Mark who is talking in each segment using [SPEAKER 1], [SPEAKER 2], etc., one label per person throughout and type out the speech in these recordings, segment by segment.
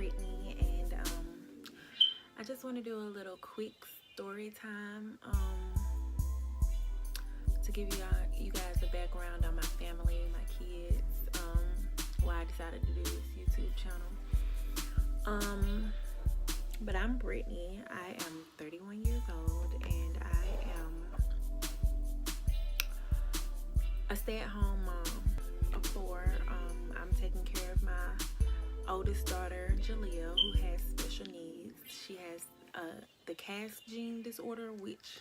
[SPEAKER 1] Brittany, and I just want to do a little quick story time to give you guys a background on my family, my kids, why I decided to do this YouTube channel. But I'm Brittany. I am 31 years old, and I am a stay-at-home mom of four. I'm taking care of my oldest daughter, Jalea, who has special needs. She has the CAS gene disorder, which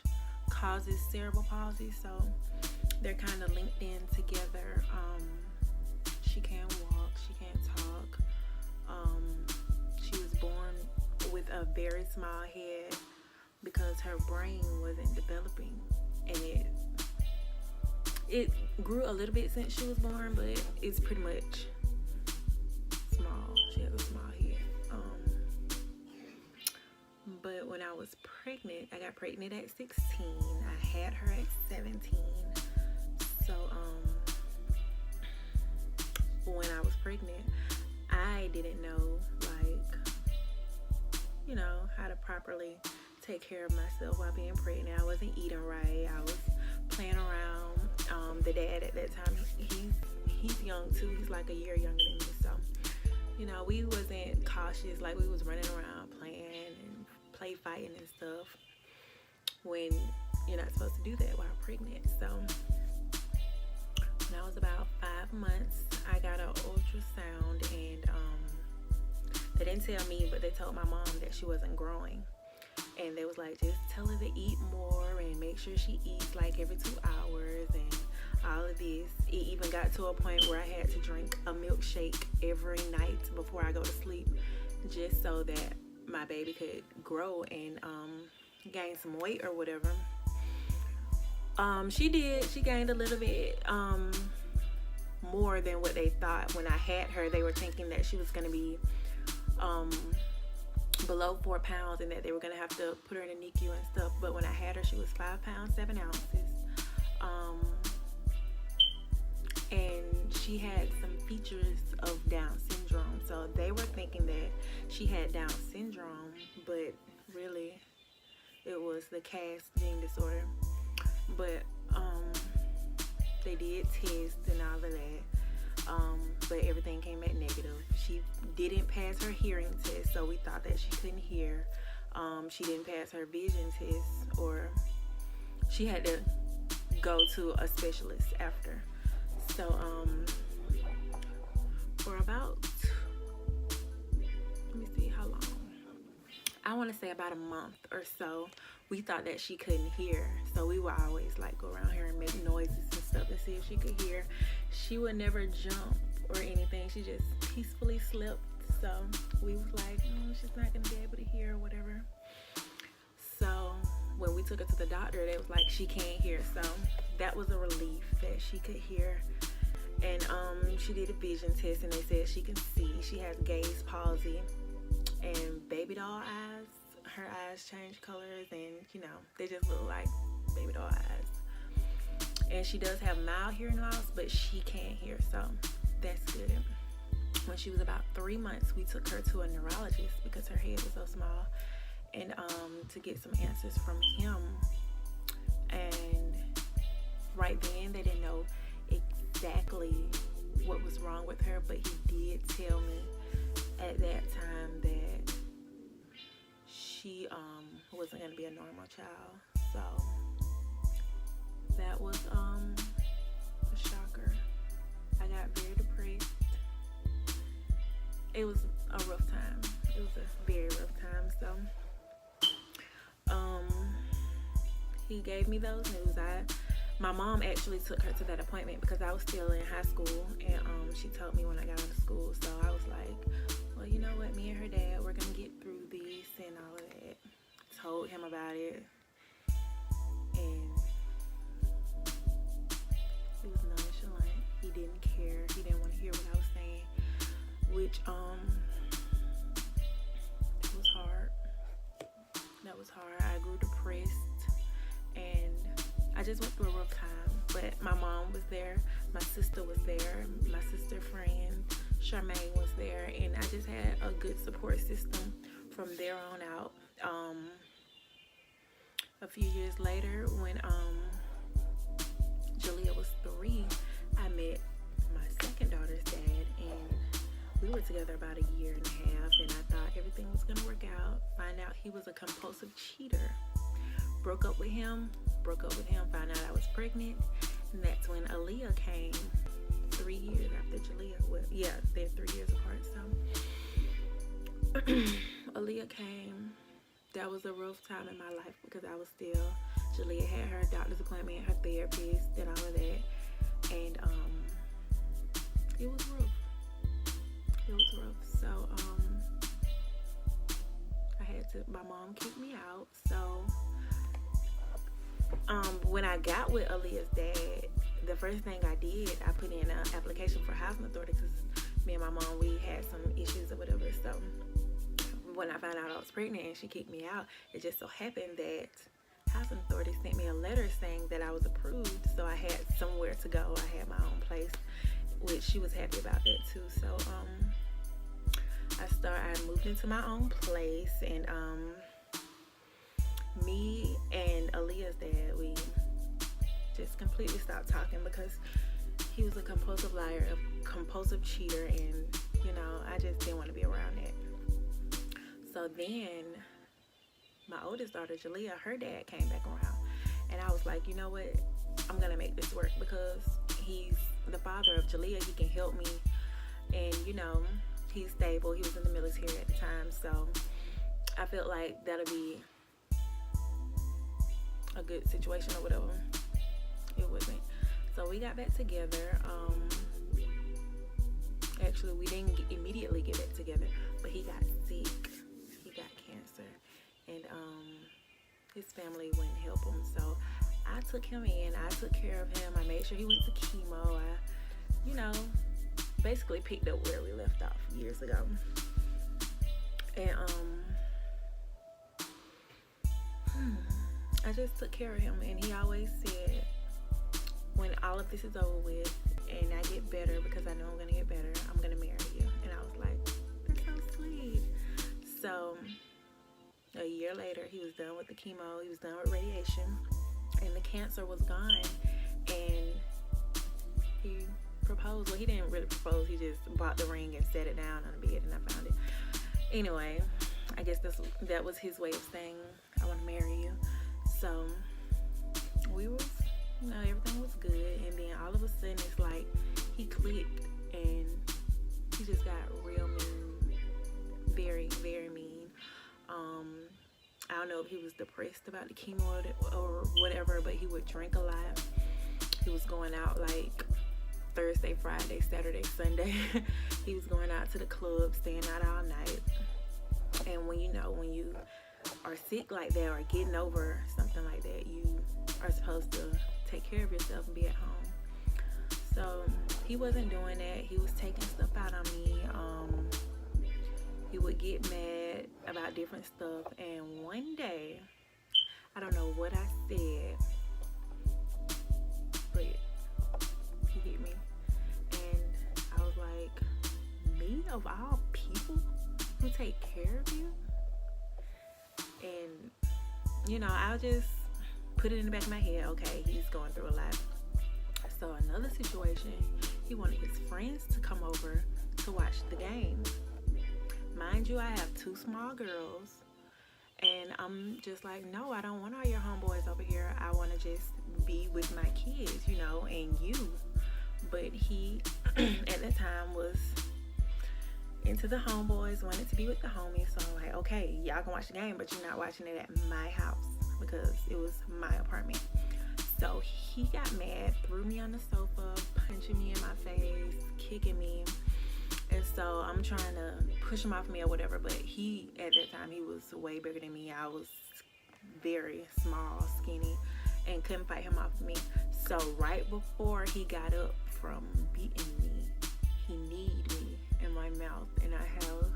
[SPEAKER 1] causes cerebral palsy, so they're kind of linked in together. She can't walk, she can't talk. She was born with a very small head because her brain wasn't developing, and it grew a little bit since she was born, but it's pretty much small. She has a small head. But when I was pregnant, I got pregnant at 16. I had her at 17. So when I was pregnant, I didn't know, how to properly take care of myself while being pregnant. I wasn't eating right. I was playing around. The dad at that time, he's young too. He's like a year younger than me. So, we wasn't cautious. Like, we was running around playing and play fighting and stuff when you're not supposed to do that while pregnant. So when I was about 5 months, I got an ultrasound, and they didn't tell me, but they told my mom that she wasn't growing. And they was like, just tell her to eat more and make sure she eats like every 2 hours and all of this. It even got to a point where I had to drink a milkshake every night before I go to sleep, just so that my baby could grow and gain some weight or whatever. She did. She gained a little bit more than what they thought. When I had her, they were thinking that she was going to be below 4 pounds and that they were going to have to put her in a NICU and stuff. But when I had her, she was 5 pounds 7 ounces. And she had some features of Down syndrome. So they were thinking that she had Down syndrome, but really it was the CAS gene disorder. But they did tests and all of that. But everything came back negative. She didn't pass her hearing test, so we thought that she couldn't hear. She didn't pass her vision test, or she had to go to a specialist after. So for about, let me see how long. I want to say about a month or so, we thought that she couldn't hear. So we would always go around here and make noises and stuff to see if she could hear. She would never jump or anything. She just peacefully slept. So we was like, she's not going to be able to hear or whatever. So when we took her to the doctor, they was like, she can't hear. So that was a relief that she could hear. And she did a vision test, and they said she can see. She has gaze palsy and baby doll eyes. Her eyes change colors, and they just look like baby doll eyes. And she does have mild hearing loss, but she can't hear, so that's good. When she was about 3 months, we took her to a neurologist because her head was so small, and to get some answers from him. And right then, they didn't know exactly what was wrong with her, but he did tell me at that time that she wasn't going to be a normal child. So that was a shocker. I got very depressed. It was a rough time. It was a very rough time. So he gave me those news. My mom actually took her to that appointment because I was still in high school, and she told me when I got out of school. So I was like, well, you know what, me and her dad, we're gonna get through this and all of that. Told him about it, and he was nonchalant. He didn't care. He didn't want to hear what I was saying, which it was hard. That was hard. I grew depressed, and I just went through a rough time. But my mom was there, my sister was there, my sister friend, Charmaine was there, and I just had a good support system from there on out. A few years later, when Jalea was 3, I met my second daughter's dad, and we were together about a year and a half, and I thought everything was gonna work out. Find out he was a compulsive cheater. Broke up with him, found out I was pregnant, and that's when Aaliyah came 3 years after Jalea. Well, yeah, they're 3 years apart, so Aaliyah came. That was a rough time in my life because I was still, Jalea had her doctor's appointment, her therapist, and all of that, and it was rough. So my mom kicked me out. So when I got with Aaliyah's dad, the first thing I did, I put in an application for housing authority because me and my mom, we had some issues or whatever. So when I found out I was pregnant and she kicked me out, it just so happened that housing authority sent me a letter saying that I was approved, so I had somewhere to go. I had my own place, which she was happy about that too. So I moved into my own place, and me and Aaliyah's dad, we just completely stopped talking because he was a compulsive liar, a compulsive cheater, and I just didn't want to be around that. So then my oldest daughter, Jalea, her dad came back around, and I was like, you know what, I'm gonna make this work because he's the father of Jalea. He can help me, and he's stable. He was in the military at the time, so I felt like that'll be a good situation or whatever. It wasn't. So we got back together. Actually, we didn't immediately get back together, but he got sick. He got cancer, and his family wouldn't help him. So I took him in. I took care of him. I made sure he went to chemo. I, basically picked up where we left off years ago. And I just took care of him, and he always said, when all of this is over with and I get better, because I know I'm gonna get better, I'm gonna marry you. And I was like, that's so sweet. So a year later, he was done with the chemo, he was done with radiation, and the cancer was gone, and he proposed. Well, he didn't really propose, he just bought the ring and set it down on the bed, and I found it. Anyway, I guess that was his way of saying, I want to marry you. So we was, everything was good, and then all of a sudden it's like he clicked, and he just got real mean, very, very mean. I don't know if he was depressed about the chemo or whatever, but he would drink a lot. He was going out like Thursday, Friday, Saturday, Sunday. He was going out to the club, staying out all night. And when you are sick like that or getting over something like that, you are supposed to take care of yourself and be at home. So he wasn't doing that. He was taking stuff out on me. He would get mad about different stuff, and one day, I don't know what I said, but he hit me, and I was like, me of all people who take care of you? And I'll just put it in the back of my head, okay, he's going through a lot. So another situation, he wanted his friends to come over to watch the game. Mind you, I have 2 small girls, and I'm just like, no, I don't want all your homeboys over here. I want to just be with my kids, and you. But he, at the time, was into the homeboys, wanted to be with the homies. So I'm like, okay, y'all can watch the game, but you're not watching it at my house because it was my apartment. So he got mad, threw me on the sofa, punching me in my face, kicking me. And so I'm trying to push him off me or whatever, but he, at that time, he was way bigger than me. I was very small, skinny, and couldn't fight him off me. So right before he got up from beating me, he kneed me in my mouth, and I have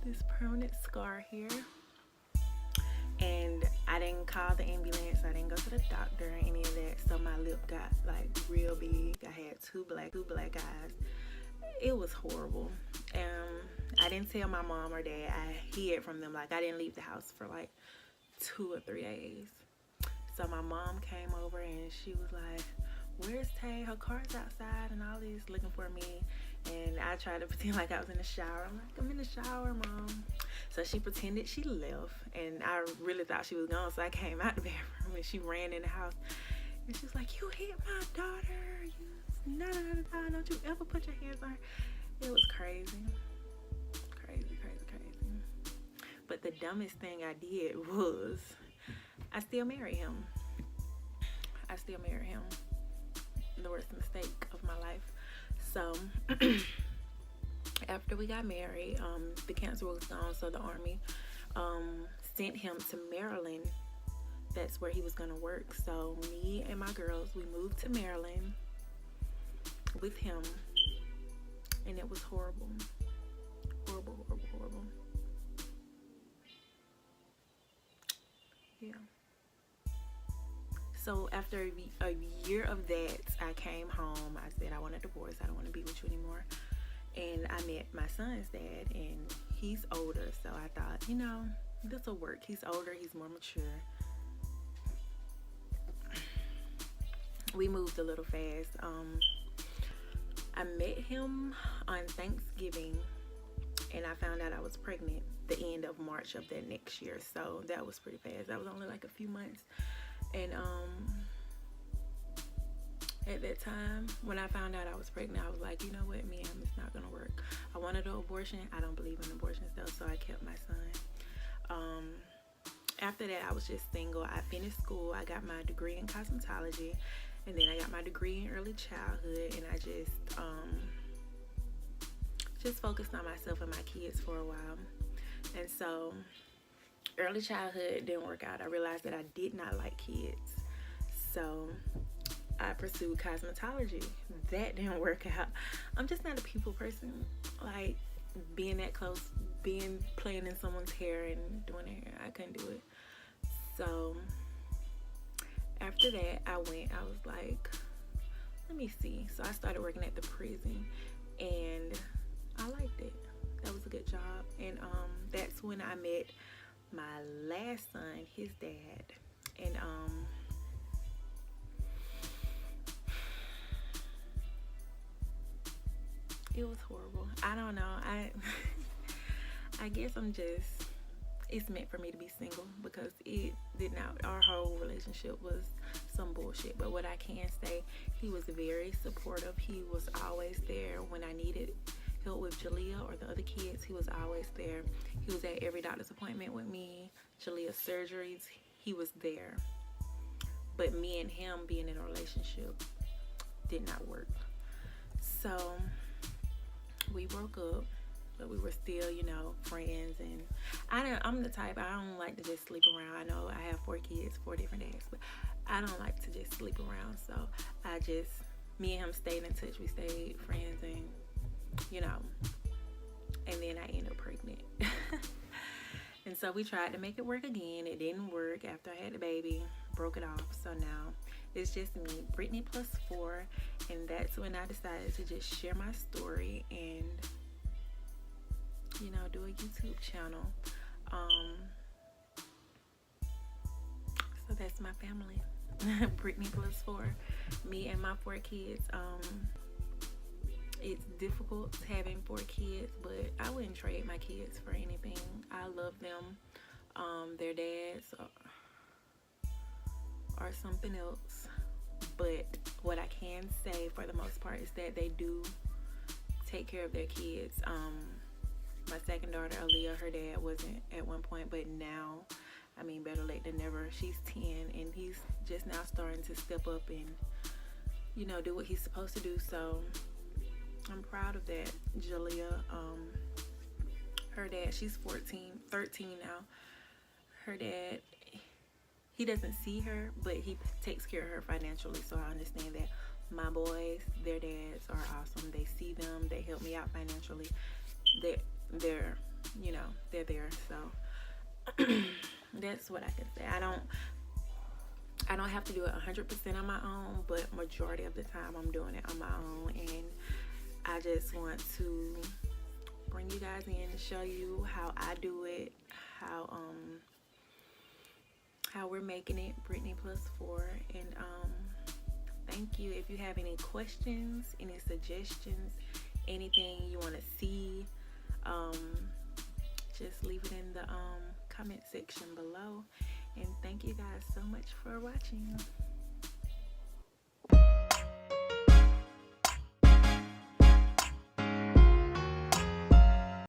[SPEAKER 1] this permanent scar here. And I didn't call the ambulance, I didn't go to the doctor or any of that, so my lip got like real big. I had two black eyes, It was horrible. I didn't tell my mom or dad. I hid from them. Like, I didn't leave the house for like 2 or 3 days. So my mom came over and she was like, "Where's Tay? Her car's outside and all this, looking for me." And I tried to pretend like I was in the shower. I'm like, "I'm in the shower, Mom." So she pretended she left, and I really thought she was gone. So I came out the bedroom and she ran in the house. And she was like, "You hit my daughter. You don't you ever put your hands on her." It was crazy. Crazy, crazy, crazy. But the dumbest thing I did was I still married him. I still married him. The worst mistake of my life. So after we got married, the cancer was gone, so the Army sent him to Maryland. That's where he was gonna work. So me and my girls, we moved to Maryland with him, and it was horrible. Horrible, horrible, horrible. Yeah. So after a year of that, I came home. I said I want a divorce. I don't want to be with you anymore. And I met my son's dad, and he's older. So I thought, this will work. He's older. He's more mature. We moved a little fast. I met him on Thanksgiving, and I found out I was pregnant the end of March of that next year. So that was pretty fast. That was only like a few months. And at that time, when I found out I was pregnant, I was like, you know what, me and him, it's not gonna work. I wanted an abortion. I don't believe in abortions though, so I kept my son. After that, I was just single. I finished school. I got my degree in cosmetology, and then I got my degree in early childhood, and I just focused on myself and my kids for a while. And so early childhood didn't work out. I realized that I did not like kids. So I pursued cosmetology. That didn't work out. I'm just not a people person. Like, being that close, playing in someone's hair and doing their hair, I couldn't do it. So after that, I was like, let me see. So I started working at the prison, and I liked it. That was a good job. And that's when I met my last son, his dad. And it was horrible. I don't know. I guess it's meant for me to be single, because it did not, our whole relationship was some bullshit. But what I can say, he was very supportive. He was always there when I needed help with Jalea or the other kids. He was always there. He was at every doctor's appointment with me, Jalea's surgeries. He was there. But me and him being in a relationship did not work. So we broke up, but we were still, friends. And I'm the type, I don't like to just sleep around. I know I have 4 kids, 4 different dads, but I don't like to just sleep around. So me and him stayed in touch. We stayed friends, and and then I ended up pregnant. And so we tried to make it work again. It didn't work after I had the baby. Broke it off. So now it's just me, Brittany plus 4. And that's when I decided to just share my story and, do a YouTube channel. So that's my family. Brittany plus 4. Me and my 4 kids. It's difficult having 4 kids, but I wouldn't trade my kids for anything. I love them. Their dads are something else. But what I can say for the most part is that they do take care of their kids. My second daughter, Aaliyah, her dad wasn't at one point, but now, better late than never. She's 10, and he's just now starting to step up and, do what he's supposed to do. So I'm proud of that. Jalea, her dad, she's 13 now. Her dad, he doesn't see her, but he takes care of her financially. So I understand that. My boys, their dads are awesome. They see them. They help me out financially. They're there. So that's what I can say. I don't have to do it 100% on my own, but majority of the time I'm doing it on my own, and I just want to bring you guys in and show you how I do it, how how we're making it Brittany plus 4. And thank you. If you have any questions, any suggestions, anything you want to see, um, just leave it in the comment section below. And thank you guys so much for watching.